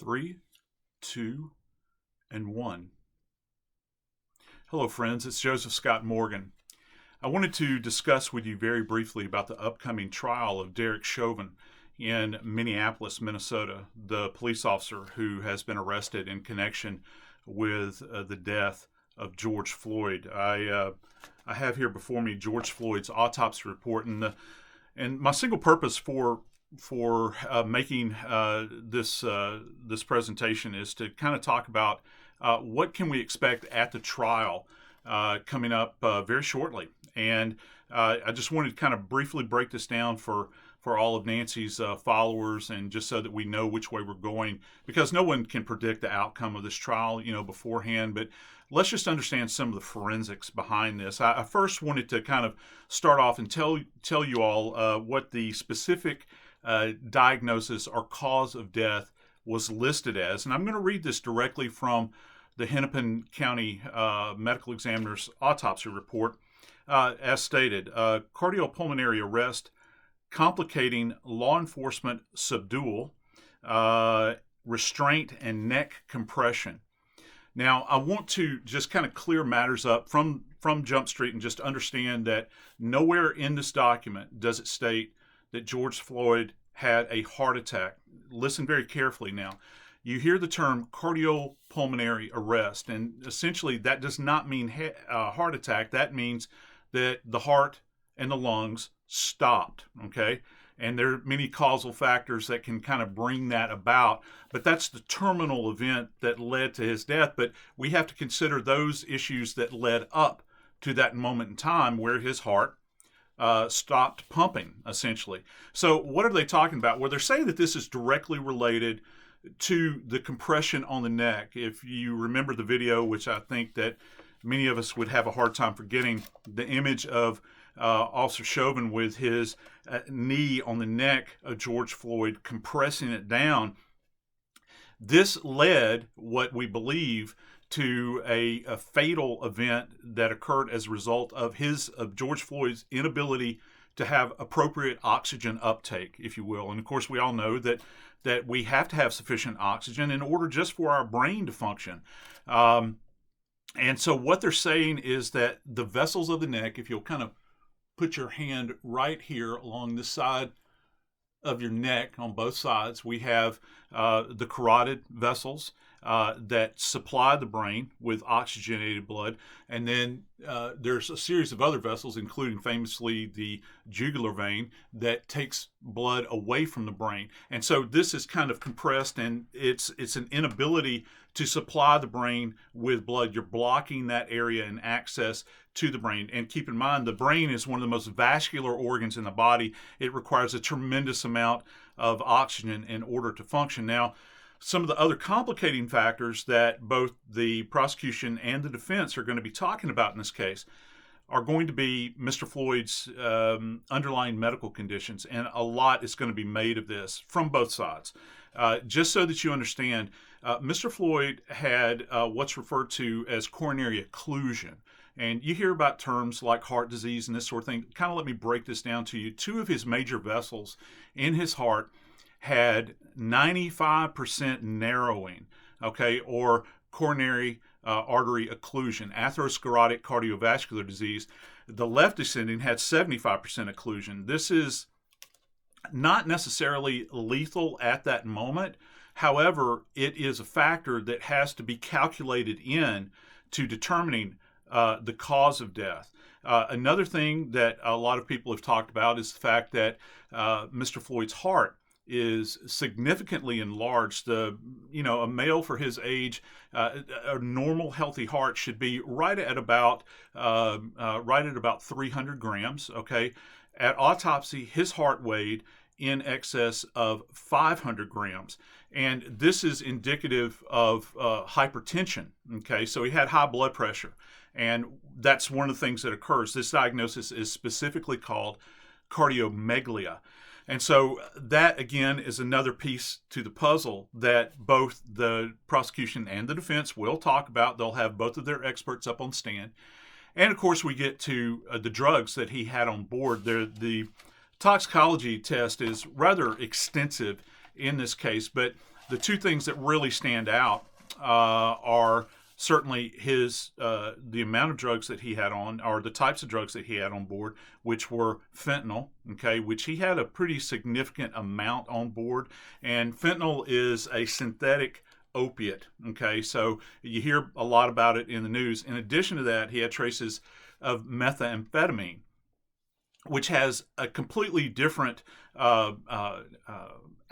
Three, two, and one. Hello, friends. It's JoScott Morgan. I wanted to discuss with you very briefly about the upcoming trial of Derek Chauvin in Minneapolis, Minnesota, the police officer who has been arrested in connection with the death of George Floyd. I have here before me George Floyd's autopsy report, and my single purpose for making this presentation is to kind of talk about what can we expect at the trial coming up very shortly. And I just wanted to kind of briefly break this down for all of Nancy's followers, and just so that we know which way we're going, because no one can predict the outcome of this trial, beforehand. But let's just understand some of the forensics behind this. I first wanted to kind of start off and tell you all what the specific diagnosis or cause of death was listed as. And I'm going to read this directly from the Hennepin County Medical Examiner's autopsy report. As stated, cardiopulmonary arrest complicating law enforcement subdual, restraint, and neck compression. Now, I want to just kind of clear matters up from Jump Street and just understand that nowhere in this document does it state that George Floyd had a heart attack. Listen very carefully now. You hear the term cardiopulmonary arrest, and essentially that does not mean a heart attack. That means that the heart and the lungs stopped, okay? And there are many causal factors that can kind of bring that about, but that's the terminal event that led to his death. But we have to consider those issues that led up to that moment in time where his heart stopped pumping, essentially. So what are they talking about? Well, they're saying that this is directly related to the compression on the neck. If you remember the video, which I think that many of us would have a hard time forgetting, the image of Officer Chauvin with his knee on the neck of George Floyd, compressing it down. This led, what we believe, to a fatal event that occurred as a result of George Floyd's inability to have appropriate oxygen uptake, if you will. And of course, we all know that we have to have sufficient oxygen in order just for our brain to function. And so what they're saying is that the vessels of the neck, if you'll kind of put your hand right here along the side of your neck on both sides, we have the carotid vessels that supply the brain with oxygenated blood. And then there's a series of other vessels, including famously the jugular vein, that takes blood away from the brain. And so this is kind of compressed, and it's an inability to supply the brain with blood. You're blocking that area and access to the brain. And keep in mind, the brain is one of the most vascular organs in the body. It requires a tremendous amount of oxygen in order to function. Now, some of the other complicating factors that both the prosecution and the defense are going to be talking about in this case are going to be Mr. Floyd's underlying medical conditions, and a lot is going to be made of this from both sides. Just so that you understand, Mr. Floyd had what's referred to as coronary occlusion. And you hear about terms like heart disease and this sort of thing. Kind of let me break this down to you. Two of his major vessels in his heart had 95% narrowing, okay, or coronary artery occlusion, atherosclerotic cardiovascular disease. The left descending had 75% occlusion. This is not necessarily lethal at that moment. However, it is a factor that has to be calculated in to determining the cause of death. Another thing that a lot of people have talked about is the fact that Mr. Floyd's heart is significantly enlarged. A male for his age, a normal healthy heart should be right at about 300 grams. Okay, at autopsy, his heart weighed in excess of 500 grams, and this is indicative of hypertension. Okay, so he had high blood pressure, and that's one of the things that occurs. This diagnosis is specifically called cardiomegalia. And so that, again, is another piece to the puzzle that both the prosecution and the defense will talk about. They'll have both of their experts up on stand. And, of course, we get to the drugs that he had on board. The toxicology test is rather extensive in this case, but the two things that really stand out are certainly the amount of drugs that he had on, or the types of drugs that he had on board, which were fentanyl, okay, which he had a pretty significant amount on board. And fentanyl is a synthetic opiate, okay, so you hear a lot about it in the news. In addition to that, he had traces of methamphetamine, which has a completely different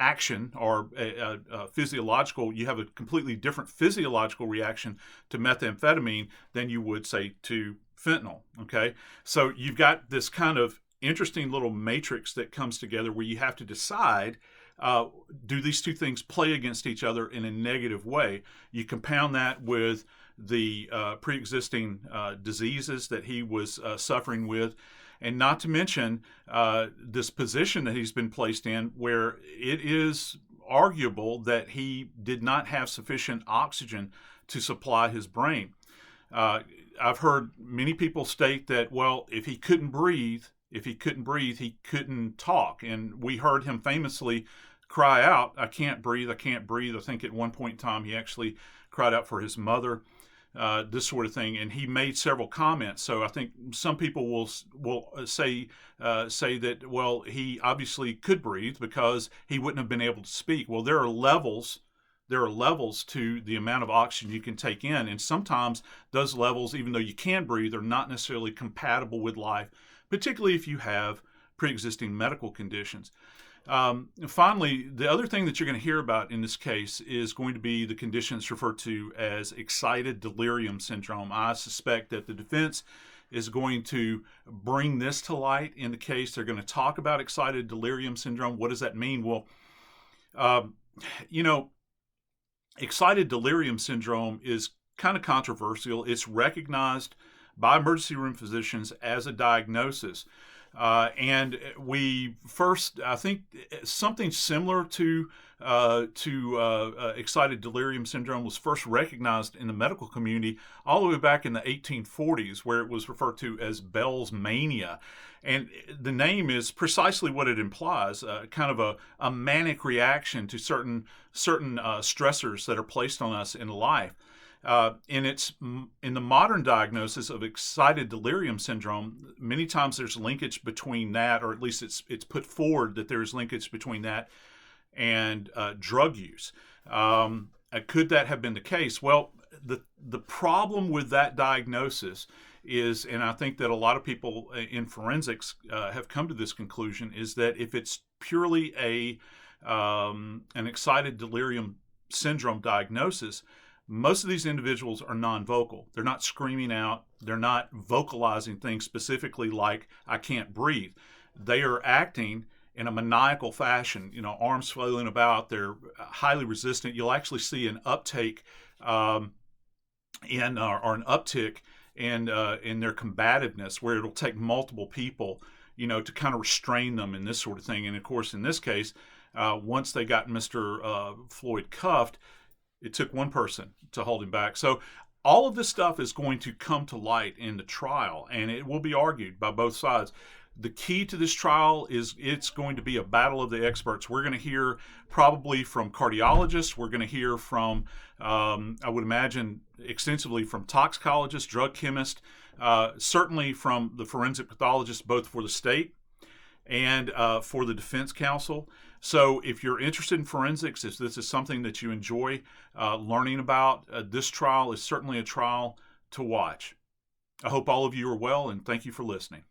action, or physiological. You have a completely different physiological reaction to methamphetamine than you would, say, to fentanyl. Okay, so you've got this kind of interesting little matrix that comes together where you have to decide, do these two things play against each other in a negative way? You compound that with the pre-existing diseases that he was suffering with, and not to mention this position that he's been placed in, where it is arguable that he did not have sufficient oxygen to supply his brain. I've heard many people state that, well, if he couldn't breathe, he couldn't talk. And we heard him famously cry out, "I can't breathe, I can't breathe." I think at one point in time he actually cried out for his mother. This sort of thing, and he made several comments. So I think some people will say that, well, he obviously could breathe because he wouldn't have been able to speak. Well, there are levels to the amount of oxygen you can take in, and sometimes those levels, even though you can breathe, are not necessarily compatible with life, particularly if you have pre-existing medical conditions. Finally, the other thing that you're going to hear about in this case is going to be the conditions referred to as excited delirium syndrome. I suspect that the defense is going to bring this to light in the case. They're going to talk about excited delirium syndrome. What does that mean? Well, excited delirium syndrome is kind of controversial. It's recognized by emergency room physicians as a diagnosis. And we first, I think, something similar to excited delirium syndrome was first recognized in the medical community all the way back in the 1840s, where it was referred to as Bell's mania. And the name is precisely what it implies, kind of a manic reaction to certain stressors that are placed on us in life. In the modern diagnosis of excited delirium syndrome, many times there's linkage between that, or at least it's put forward that there's linkage between that and drug use. Could that have been the case? Well, the problem with that diagnosis is, and I think that a lot of people in forensics have come to this conclusion, is that if it's purely an excited delirium syndrome diagnosis, most of these individuals are non-vocal. They're not screaming out. They're not vocalizing things specifically like, "I can't breathe." They are acting in a maniacal fashion, arms flailing about. They're highly resistant. You'll actually see an uptake or an uptick in their combativeness, where it'll take multiple people, to kind of restrain them and this sort of thing. And of course, in this case, once they got Mr. Floyd cuffed, it took one person to hold him back. So all of this stuff is going to come to light in the trial, and it will be argued by both sides. The key to this trial is it's going to be a battle of the experts. We're going to hear probably from cardiologists. We're going to hear from, I would imagine, extensively from toxicologists, drug chemists, certainly from the forensic pathologists, both for the state and for the defense counsel. So if you're interested in forensics, if this is something that you enjoy learning about, this trial is certainly a trial to watch. I hope all of you are well, and thank you for listening.